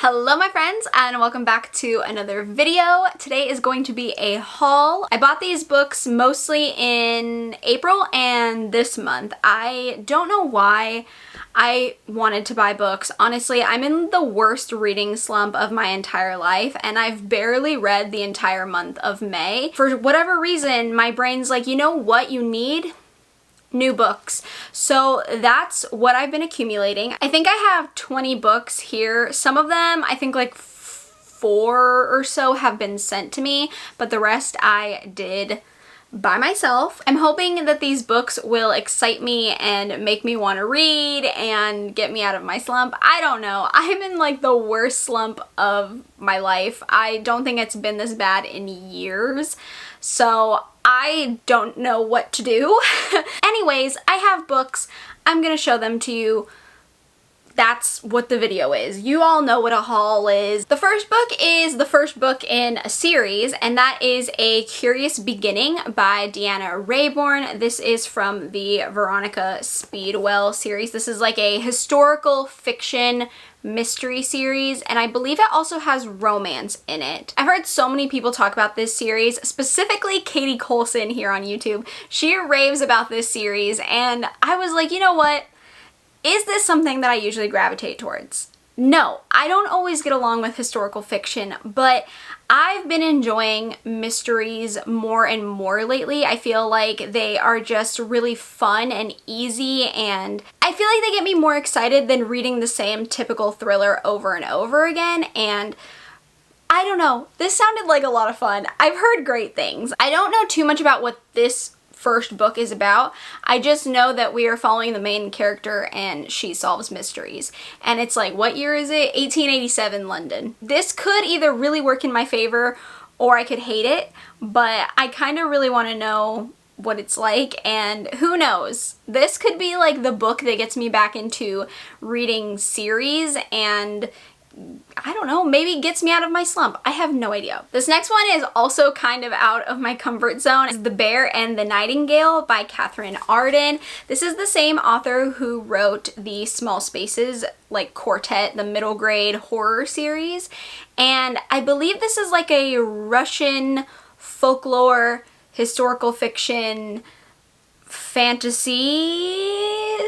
Hello my friends and welcome back to another video. Today is going to be a haul. I bought these books mostly in April and this month. I don't know why I wanted to buy books. Honestly, I'm in the worst reading slump of my entire life and I've barely read the entire month of May. For whatever reason, my brain's like, you know what you need? New books. So that's what I've been accumulating. I think I have 20 books here. Some of them, I think like 4 or so have been sent to me, but the rest I did by myself. I'm hoping that these books will excite me and make me want to read and get me out of my slump. I don't know. I'm in like the worst slump of my life. I don't think it's been this bad in years. So I don't know what to do. Anyways, I have books. I'm gonna show them to you. That's what the video is. You all know what a haul is. The first book is the first book in a series, and that is A Curious Beginning by Deanna Raybourn. This is from the Veronica Speedwell series. This is like a historical fiction mystery series, and I believe it also has romance in it. I've heard so many people talk about this series, specifically KatieColson here on YouTube. She raves about this series, and I was like, you know what? Is this something that I usually gravitate towards? No, I don't always get along with historical fiction, but I've been enjoying mysteries more and more lately. I feel like they are just really fun and easy, and I feel like they get me more excited than reading the same typical thriller over and over again, and I don't know, this sounded like a lot of fun. I've heard great things. I don't know too much about what this first book is about. I just know that we are following the main character and she solves mysteries. And it's like, what year is it? 1887 London. This could either really work in my favor or I could hate it, but I kind of really want to know what it's like, and who knows? This could be like the book that gets me back into reading series and I don't know, maybe gets me out of my slump. I have no idea. This next one is also kind of out of my comfort zone. It's The Bear and the Nightingale by Katherine Arden. This is the same author who wrote the Small Spaces like quartet, the middle grade horror series. And I believe this is like a Russian folklore, historical fiction, fantasy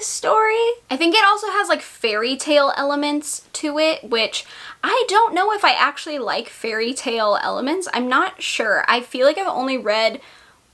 story. I think it also has like fairy tale elements to it, which I don't know if I actually like fairy tale elements. I'm not sure. I feel like I've only read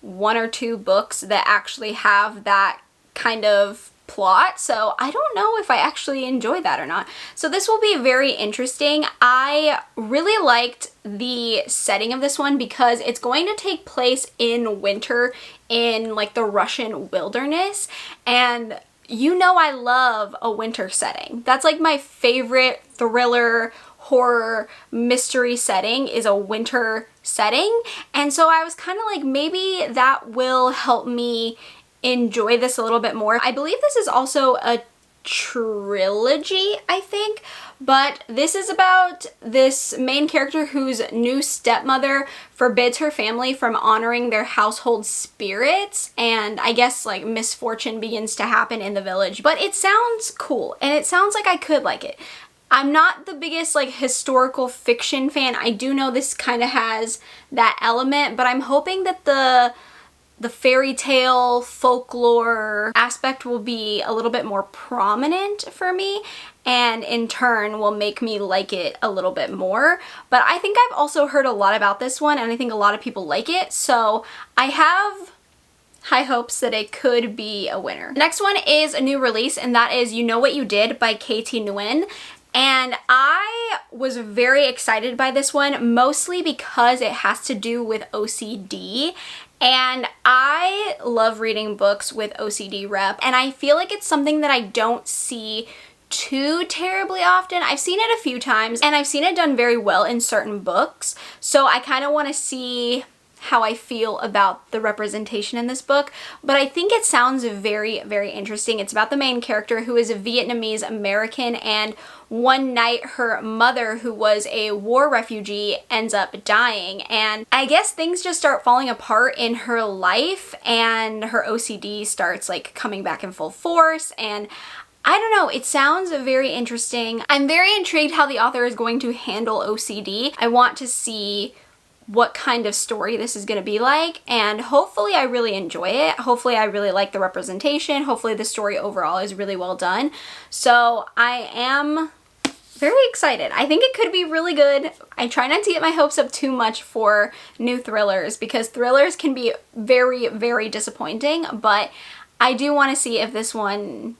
1 or 2 books that actually have that kind of plot, so I don't know if I actually enjoy that or not. So this will be very interesting. I really liked the setting of this one because it's going to take place in winter in like the Russian wilderness, and you know I love a winter setting. That's like my favorite thriller, horror, mystery setting is a winter setting, and so I was kind of like, maybe that will help me enjoy this a little bit more. I believe this is also a trilogy, I think, but this is about this main character whose new stepmother forbids her family from honoring their household spirits, and I guess like misfortune begins to happen in the village. But it sounds cool and it sounds like I could like it. I'm not the biggest like historical fiction fan. I do know this kind of has that element, but I'm hoping that the fairy tale folklore aspect will be a little bit more prominent for me, and in turn will make me like it a little bit more. But I think I've also heard a lot about this one, and I think a lot of people like it, so I have high hopes that it could be a winner. Next one is a new release, and that is You Know What You Did by Katie Nguyen. And I was very excited by this one, mostly because it has to do with OCD. And I love reading books with OCD rep, and I feel like it's something that I don't see too terribly often. I've seen it a few times, and I've seen it done very well in certain books, so I kind of want to see how I feel about the representation in this book, but I think it sounds very, very interesting. It's about the main character who is a Vietnamese American, and one night her mother, who was a war refugee, ends up dying, and I guess things just start falling apart in her life, and her OCD starts like coming back in full force, and I don't know, it sounds very interesting. I'm very intrigued how the author is going to handle OCD. I want to see what kind of story this is going to be like, and hopefully I really enjoy it. Hopefully I really like the representation. Hopefully the story overall is really well done. So I am very excited. I think it could be really good. I try not to get my hopes up too much for new thrillers because thrillers can be very, very disappointing, but I do want to see if this one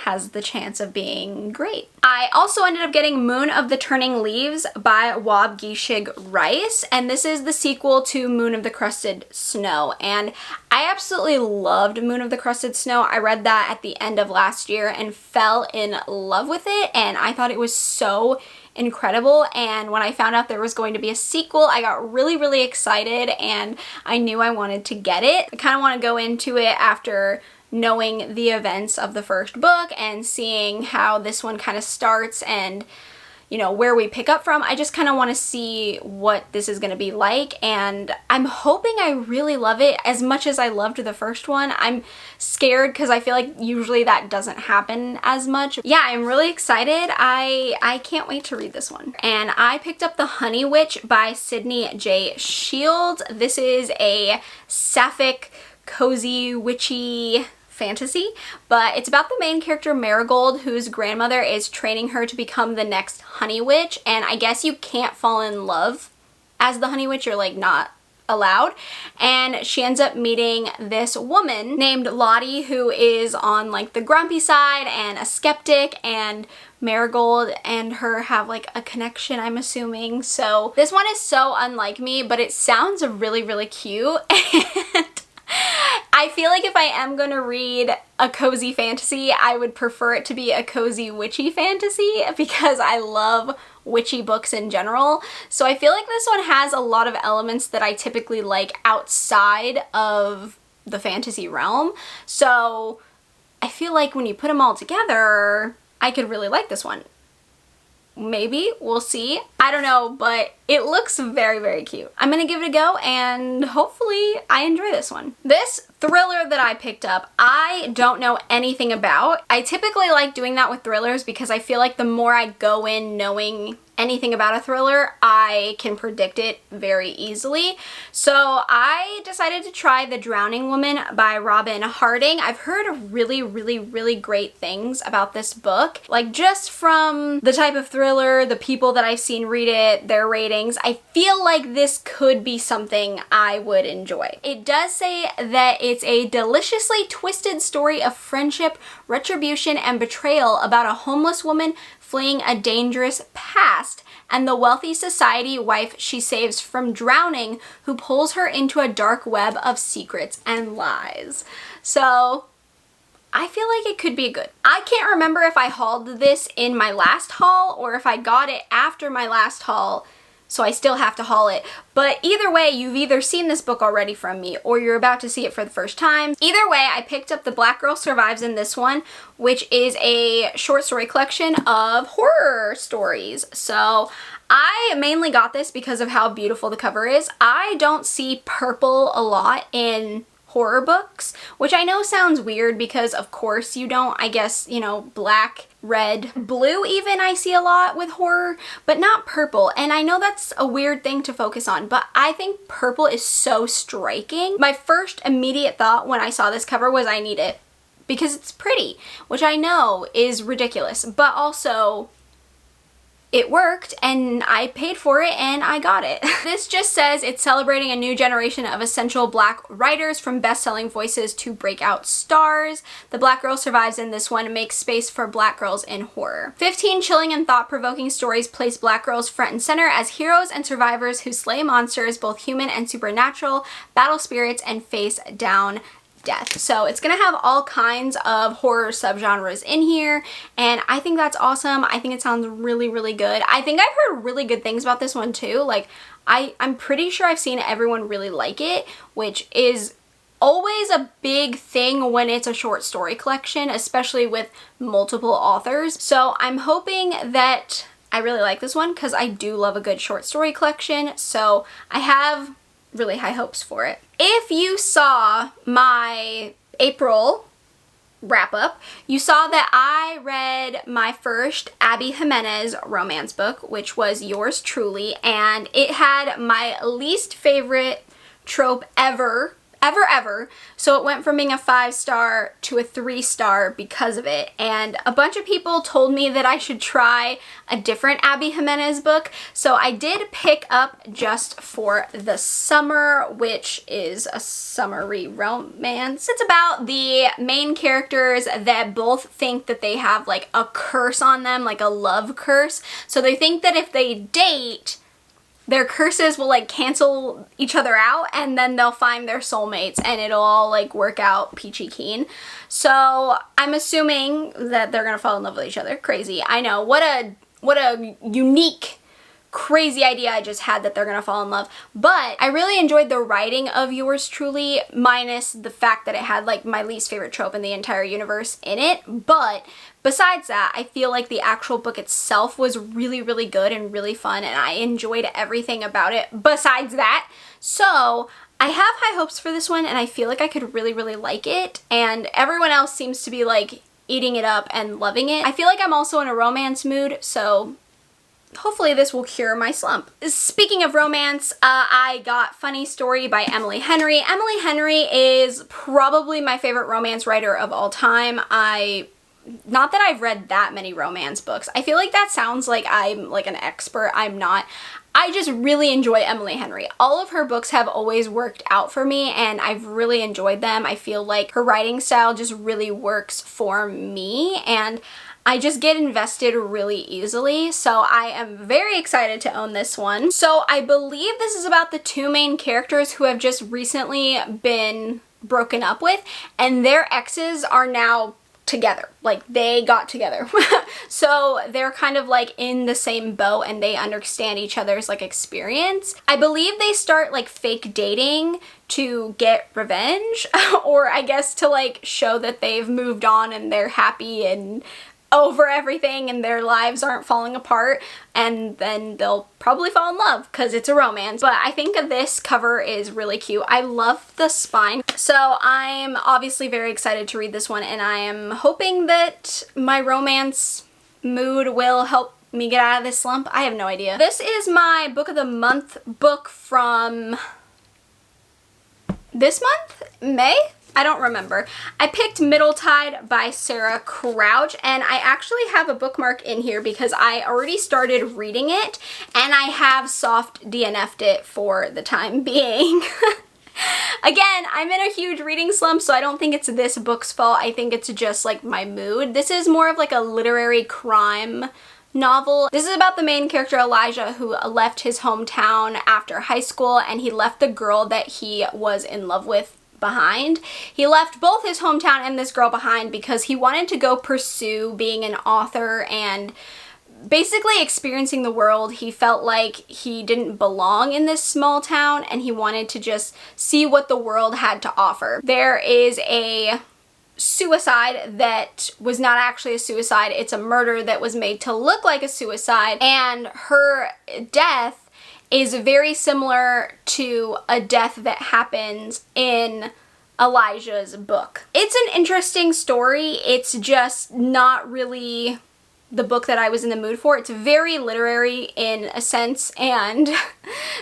has the chance of being great. I also ended up getting Moon of the Turning Leaves by Wab Gishig Rice, and this is the sequel to Moon of the Crusted Snow, and I absolutely loved Moon of the Crusted Snow. I read that at the end of last year and fell in love with it, and I thought it was so incredible, and when I found out there was going to be a sequel, I got really, really excited, and I knew I wanted to get it. I kind of want to go into it after knowing the events of the first book and seeing how this one kind of starts and, you know, where we pick up from. I just kind of want to see what this is going to be like, and I'm hoping I really love it as much as I loved the first one. I'm scared because I feel like usually that doesn't happen as much. Yeah, I'm really excited. I can't wait to read this one. And I picked up The Honey Witch by Sydney J. Shields. This is a sapphic, cozy, witchy fantasy, but it's about the main character Marigold, whose grandmother is training her to become the next Honey Witch, and I guess you can't fall in love as the Honey Witch, you're like not allowed, and she ends up meeting this woman named Lottie who is on like the grumpy side and a skeptic, and Marigold and her have like a connection, I'm assuming. So this one is so unlike me, but it sounds really, really cute, and I feel like if I am going to read a cozy fantasy, I would prefer it to be a cozy witchy fantasy because I love witchy books in general. So I feel like this one has a lot of elements that I typically like outside of the fantasy realm. So I feel like when you put them all together, I could really like this one. Maybe, we'll see. I don't know, but it looks very, very cute. I'm gonna give it a go and hopefully I enjoy this one. This thriller that I picked up, I don't know anything about. I typically like doing that with thrillers because I feel like the more I go in knowing anything about a thriller, I can predict it very easily. So I decided to try The Drowning Woman by Robin Harding. I've heard really, really, really great things about this book. Like just from the type of thriller, the people that I've seen read it, their ratings, I feel like this could be something I would enjoy. It does say that it's a deliciously twisted story of friendship, retribution, and betrayal about a homeless woman fleeing a dangerous past and the wealthy society wife she saves from drowning, who pulls her into a dark web of secrets and lies. So I feel like it could be good. I can't remember if I hauled this in my last haul or if I got it after my last haul, so I still have to haul it. But either way, you've either seen this book already from me or you're about to see it for the first time. Either way, I picked up The Black Girl Survives in this one, which is a short story collection of horror stories. So I mainly got this because of how beautiful the cover is. I don't see purple a lot in horror books, which I know sounds weird because of course you don't. I guess, you know, black, red, blue even I see a lot with horror, but not purple. And I know that's a weird thing to focus on, but I think purple is so striking. My first immediate thought when I saw this cover was I need it because it's pretty, which I know is ridiculous, but also it worked and I paid for it and I got it. This just says it's celebrating a new generation of essential black writers, from best-selling voices to breakout stars. The Black Girl Survives in this one makes space for black girls in horror. 15 chilling and thought-provoking stories place black girls front and center as heroes and survivors who slay monsters, both human and supernatural, battle spirits, and face down death. So it's gonna have all kinds of horror subgenres in here, and I think that's awesome. I think it sounds really, really good. I think I've heard really good things about this one too. Like I'm pretty sure I've seen everyone really like it, which is always a big thing when it's a short story collection, especially with multiple authors. So I'm hoping that I really like this one because I do love a good short story collection. So I have really high hopes for it. If you saw my April wrap up, you saw that I read my first Abby Jimenez romance book, which was Yours Truly, and it had my least favorite trope ever. So it went from being a 5-star to a 3-star because of it. And a bunch of people told me that I should try a different Abby Jimenez book. So I did pick up Just for the Summer, which is a summery romance. It's about the main characters that both think that they have like a curse on them, like a love curse. So they think that if they date, their curses will like cancel each other out, and then they'll find their soulmates and it'll all like work out peachy keen. So I'm assuming that they're gonna fall in love with each other. Crazy, I know. What a unique, crazy idea I just had, that they're gonna fall in love. But I really enjoyed the writing of Yours Truly, minus the fact that it had like my least favorite trope in the entire universe in it. But besides that, I feel like the actual book itself was really, really good and really fun, and I enjoyed everything about it besides that. So I have high hopes for this one, and I feel like I could really, really like it, and everyone else seems to be like eating it up and loving it. I feel like I'm also in a romance mood, so hopefully this will cure my slump. Speaking of romance, I got Funny Story by Emily Henry. Emily Henry is probably my favorite romance writer of all time. Not that I've read that many romance books. I feel like that sounds like I'm like an expert. I'm not. I just really enjoy Emily Henry. All of her books have always worked out for me, and I've really enjoyed them. I feel like her writing style just really works for me, and I just get invested really easily. So I am very excited to own this one. So I believe this is about the two main characters who have just recently been broken up with, and their exes are now together. Like, they got together. So they're kind of like in the same boat, and they understand each other's like experience. I believe they start like fake dating to get revenge, or I guess to like show that they've moved on and they're happy and over everything and their lives aren't falling apart, and then they'll probably fall in love because it's a romance. But I think this cover is really cute. I love the spine. So I'm obviously very excited to read this one, and I am hoping that my romance mood will help me get out of this slump. I have no idea. This is my book of the month book from this month? May? I don't remember. I picked Middle Tide by Sarah Crouch, and I actually have a bookmark in here because I already started reading it, and I have soft DNF'd it for the time being. Again, I'm in a huge reading slump, so I don't think it's this book's fault. I think it's just like my mood. This is more of like a literary crime novel. This is about the main character Elijah, who left his hometown after high school, and he left the girl that he was in love with behind. He left both his hometown and this girl behind because he wanted to go pursue being an author and basically experiencing the world. He felt like he didn't belong in this small town, and he wanted to just see what the world had to offer. There is a suicide that was not actually a suicide. It's a murder that was made to look like a suicide, and her death is very similar to a death that happens in Elijah's book. It's an interesting story. It's just not really the book that I was in the mood for. It's very literary in a sense, and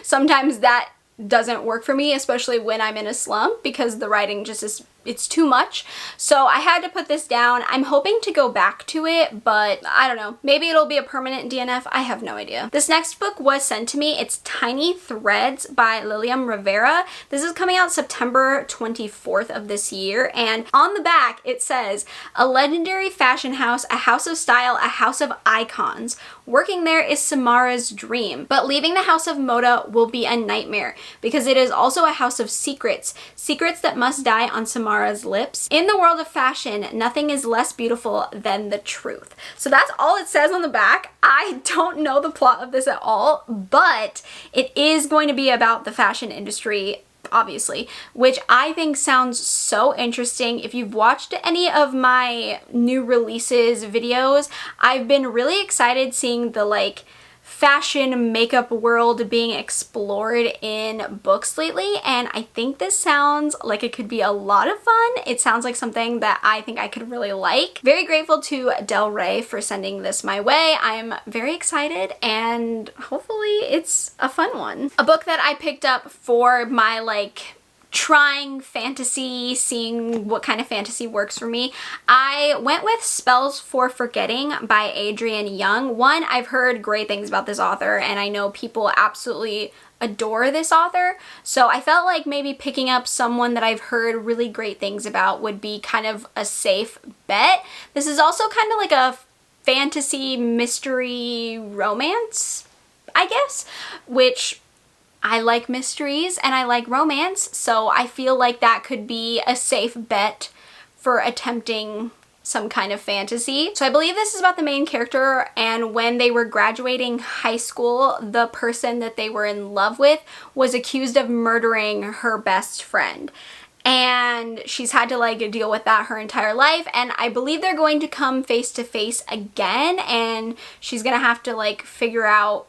sometimes that doesn't work for me, especially when I'm in a slump, because the writing just is, it's too much. So I had to put this down. I'm hoping to go back to it, but I don't know. Maybe it'll be a permanent DNF. I have no idea. This next book was sent to me. It's Tiny Threads by Lilium Rivera. This is coming out September 24th of this year, and on the back it says, "A legendary fashion house, a house of style, a house of icons. Working there is Samara's dream, but leaving the house of Moda will be a nightmare because it is also a house of secrets, secrets that must die on Samara's lips. In the world of fashion, nothing is less beautiful than the truth." So that's all it says on the back. I don't know the plot of this at all, but it is going to be about the fashion industry, obviously, which I think sounds so interesting. If you've watched any of my new releases videos, I've been really excited seeing the like fashion makeup world being explored in books lately, and I think this sounds like it could be a lot of fun. It sounds like something that I think I could really like. Very grateful to Del Rey for sending this my way. I'm very excited and hopefully it's a fun one. A book that I picked up for my like trying fantasy, seeing what kind of fantasy works for me, I went with Spells for Forgetting by Adrienne Young. One, I've heard great things about this author and I know people absolutely adore this author, so I felt like maybe picking up someone that I've heard really great things about would be kind of a safe bet. This is also kind of like a fantasy mystery romance, I guess, which I like mysteries and I like romance, so I feel like that could be a safe bet for attempting some kind of fantasy. So I believe this is about the main character, and when they were graduating high school, the person that they were in love with was accused of murdering her best friend. And she's had to like deal with that her entire life, and I believe they're going to come face to face again, and she's gonna have to like figure out,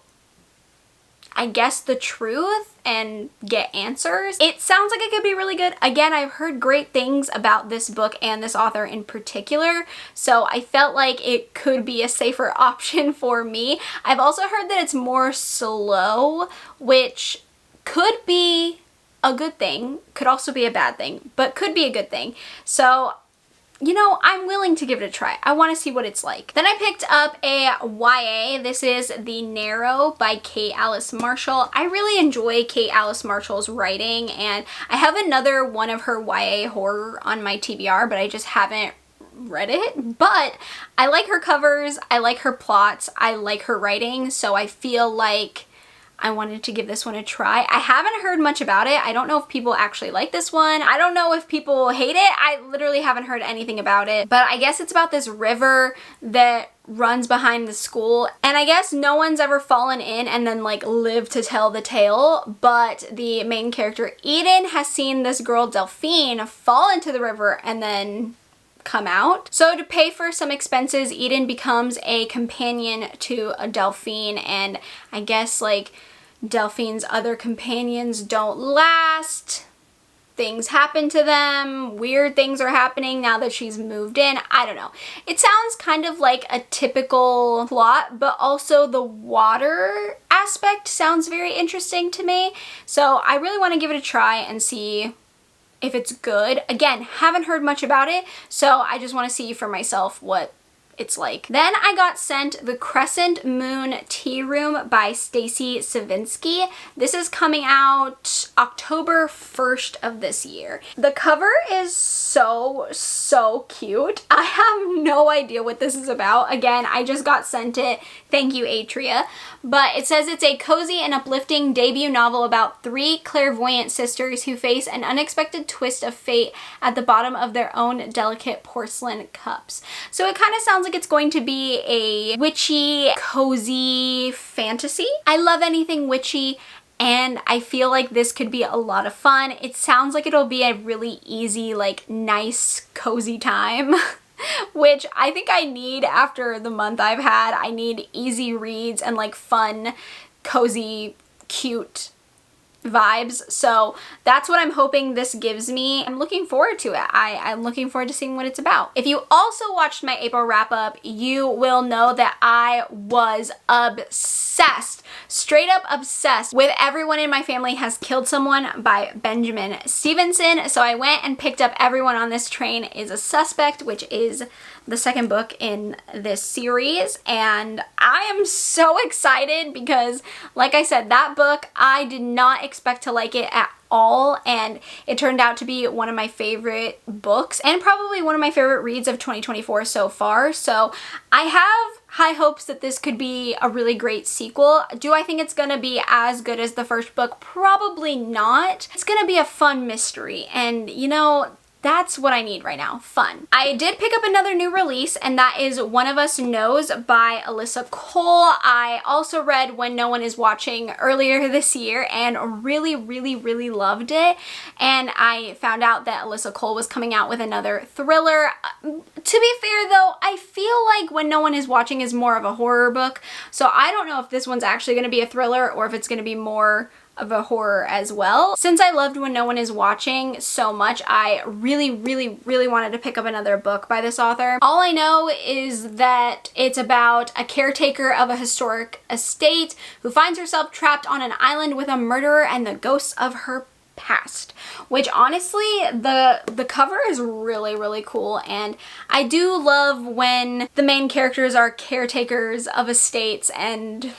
I guess, the truth and get answers. It sounds like it could be really good. Again, I've heard great things about this book and this author in particular, so I felt like it could be a safer option for me. I've also heard that it's more slow, which could be a good thing, could also be a bad thing, but could be a good thing. So, you know, I'm willing to give it a try. I want to see what it's like. Then I picked up a YA. This is The Narrow by Kate Alice Marshall. I really enjoy Kate Alice Marshall's writing, and I have another one of her YA horror on my TBR, but I just haven't read it. But I like her covers, I like her plots, I like her writing, so I feel like I wanted to give this one a try. I haven't heard much about it. I don't know if people actually like this one. I don't know if people hate it. I literally haven't heard anything about it. But I guess it's about this river that runs behind the school, and I guess no one's ever fallen in and then like lived to tell the tale, but the main character Eden has seen this girl Delphine fall into the river and then come out. So to pay for some expenses, Eden becomes a companion to a Delphine, and I guess like Delphine's other companions don't last. Things happen to them. Weird things are happening now that she's moved in. I don't know. It sounds kind of like a typical plot, but also the water aspect sounds very interesting to me. So I really want to give it a try and see if it's good. Again, haven't heard much about it, so I just want to see for myself what it's like. Then I got sent The Crescent Moon Tea Room by Stacy Savinsky. This is coming out October 1st of this year. The cover is so cute. I have no idea what this is about. Again, I just got sent it. Thank you, Atria. But it says it's a cozy and uplifting debut novel about three clairvoyant sisters who face an unexpected twist of fate at the bottom of their own delicate porcelain cups. So it kind of sounds like it's going to be a witchy, cozy fantasy. I love anything witchy, and I feel like this could be a lot of fun. It sounds like it'll be a really easy, like nice, cozy time. Which I think I need after the month I've had. I need easy reads and like fun, cozy, cute vibes. So that's what I'm hoping this gives me. I'm looking forward to it. I'm looking forward to seeing what it's about. If you also watched my April wrap up, you will know that I was obsessed, straight up obsessed with Everyone in My Family Has Killed Someone by Benjamin Stevenson. So I went and picked up Everyone on This Train is a Suspect, which is the second book in this series, and I am so excited because, like I said, that book, I did not expect to like it at all, and it turned out to be one of my favorite books and probably one of my favorite reads of 2024 so far. So I have high hopes that this could be a really great sequel. Do I think it's gonna be as good as the first book? Probably not. It's gonna be a fun mystery, and you know, That's what I need right now. Fun. I did pick up another new release, and that is One of Us Knows by Alyssa Cole. I also read When No One Is Watching earlier this year and really loved it. And I found out that Alyssa Cole was coming out with another thriller. To be fair though, I feel like When No One Is Watching is more of a horror book. So I don't know if this one's actually going to be a thriller or if it's going to be more of a horror as well. Since I loved When No One Is Watching so much, I really wanted to pick up another book by this author. All I know is that it's about a caretaker of a historic estate who finds herself trapped on an island with a murderer and the ghosts of her past, which honestly the cover is really cool, and I do love when the main characters are caretakers of estates and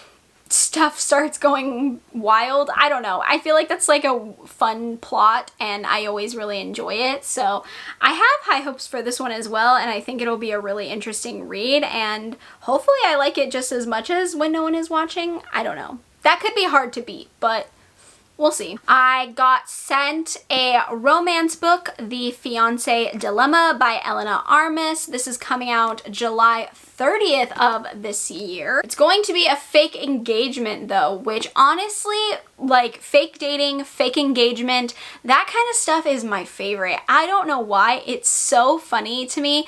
stuff starts going wild. I don't know. I feel like that's like a fun plot and I always really enjoy it. So I have high hopes for this one as well, and I think it'll be a really interesting read, and hopefully I like it just as much as When No One Is Watching. I don't know. That could be hard to beat, but we'll see. I got sent a romance book, The Fiancé Dilemma by Elena Armis. This is coming out July 30th of this year. It's going to be a fake engagement though, which honestly, like fake dating, fake engagement, that kind of stuff is my favorite. I don't know why. It's so funny to me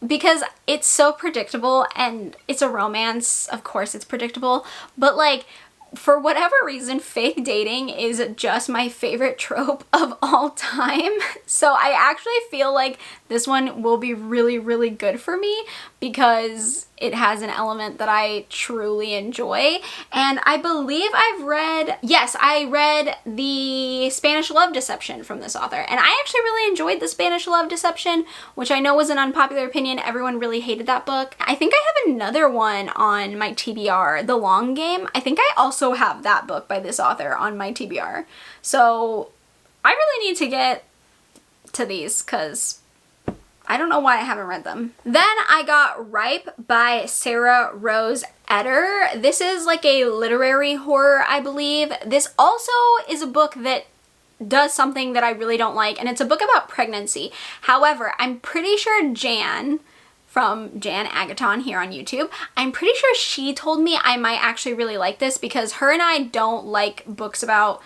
because it's so predictable, and it's a romance. Of course it's predictable, but like, for whatever reason, fake dating is just my favorite trope of all time. So I actually feel like this one will be really good for me because it has an element that I truly enjoy. And I believe I read The Spanish Love Deception from this author. And I actually really enjoyed The Spanish Love Deception, which I know was an unpopular opinion. Everyone really hated that book. I think I have another one on my TBR, The Long Game. I think I also have that book by this author on my TBR. So I really need to get to these because I don't know why I haven't read them. Then I got Ripe by Sarah Rose Etter. This is like a literary horror, I believe. This also is a book that does something that I really don't like, and it's a book about pregnancy. However, I'm pretty sure Jan from Jan Agaton here on YouTube, I'm pretty sure she told me I might actually really like this because her and I don't like books about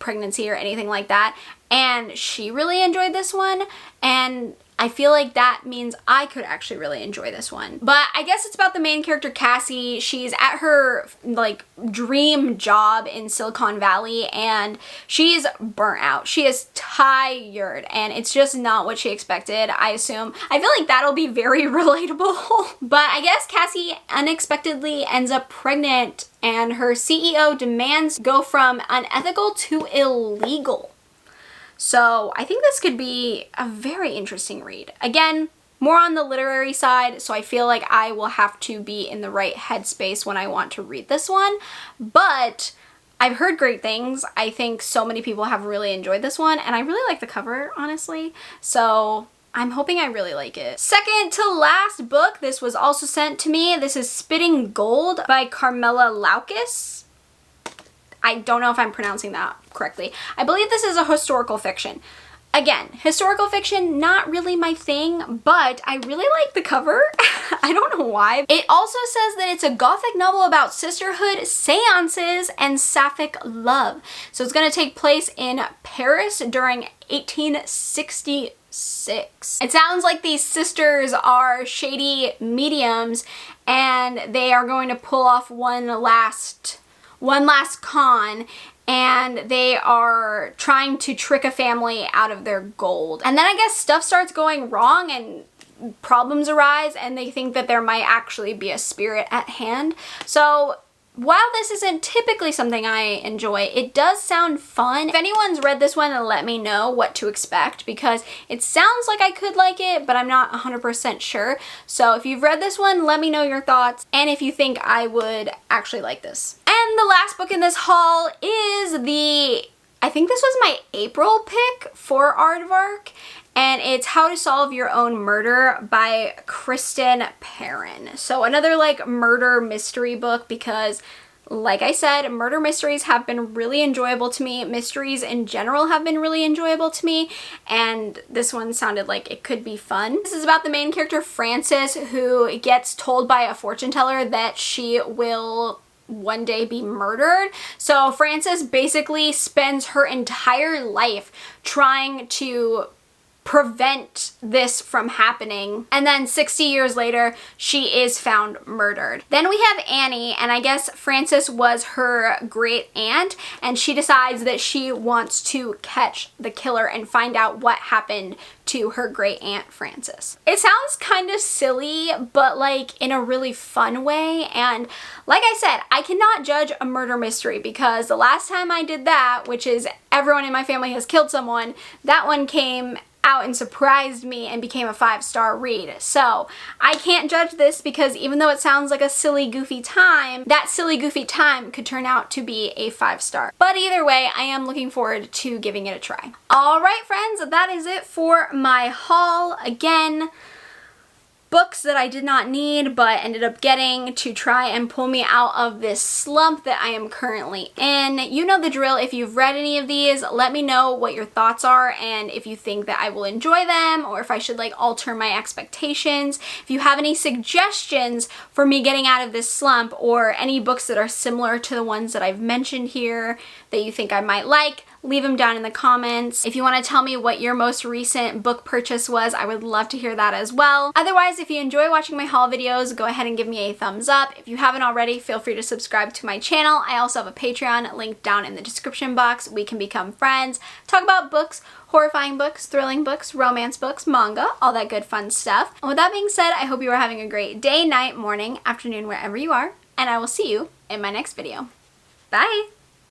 pregnancy or anything like that, and she really enjoyed this one, and I feel like that means I could actually really enjoy this one. But I guess it's about the main character, Cassie. She's at her like dream job in Silicon Valley and she's burnt out. She is tired and it's just not what she expected, I assume. I feel like that'll be very relatable. But I guess Cassie unexpectedly ends up pregnant and her CEO demands go from unethical to illegal. So I think this could be a very interesting read. Again, more on the literary side, so I feel like I will have to be in the right headspace when I want to read this one. But I've heard great things. I think so many people have really enjoyed this one, and I really like the cover, honestly. So I'm hoping I really like it. Second to last book, this was also sent to me. This is Spitting Gold by Carmela Laukas. I don't know if I'm pronouncing that correctly. I believe this is a historical fiction. Again, historical fiction, not really my thing, but I really like the cover. I don't know why. It also says that it's a gothic novel about sisterhood, seances, and sapphic love. So it's gonna take place in Paris during 1866. It sounds like these sisters are shady mediums and they are going to pull off one last con, and they are trying to trick a family out of their gold. And then I guess stuff starts going wrong and problems arise and they think that there might actually be a spirit at hand. So while this isn't typically something I enjoy, it does sound fun. If anyone's read this one, let me know what to expect because it sounds like I could like it, but I'm not 100% sure. So if you've read this one, let me know your thoughts and if you think I would actually like this. And the last book in this haul is I think this was my April pick for Aardvark, and it's How to Solve Your Own Murder by Kristen Perrin. So another like murder mystery book because Like I said, murder mysteries have been really enjoyable to me. Mysteries in general have been really enjoyable to me, and this one sounded like it could be fun. This is about the main character, Frances, who gets told by a fortune teller that she will one day be murdered. So Frances basically spends her entire life trying to prevent this from happening, and then 60 years later she is found murdered. Then we have Annie, and I guess Frances was her great aunt, and she decides that she wants to catch the killer and find out what happened to her great aunt Frances. It sounds kind of silly, but like in a really fun way, and like I said, I cannot judge a murder mystery because the last time I did that, which is everyone in my family has killed someone, that one came out and surprised me and became a 5-star read. So I can't judge this because even though it sounds like a silly goofy time, that silly goofy time could turn out to be a 5-star. But either way, I am looking forward to giving it a try. Alright friends, that is it for my haul. Again, books that I did not need but ended up getting to try and pull me out of this slump that I am currently in. You know the drill. If you've read any of these, let me know what your thoughts are and if you think that I will enjoy them or if I should like alter my expectations. If you have any suggestions for me getting out of this slump or any books that are similar to the ones that I've mentioned here that you think I might like, leave them down in the comments. If you want to tell me what your most recent book purchase was, I would love to hear that as well. Otherwise, if you enjoy watching my haul videos, go ahead and give me a thumbs up. If you haven't already, feel free to subscribe to my channel. I also have a Patreon linked down in the description box. We can become friends, talk about books, horrifying books, thrilling books, romance books, manga, all that good fun stuff. And with that being said, I hope you are having a great day, night, morning, afternoon, wherever you are, and I will see you in my next video. Bye!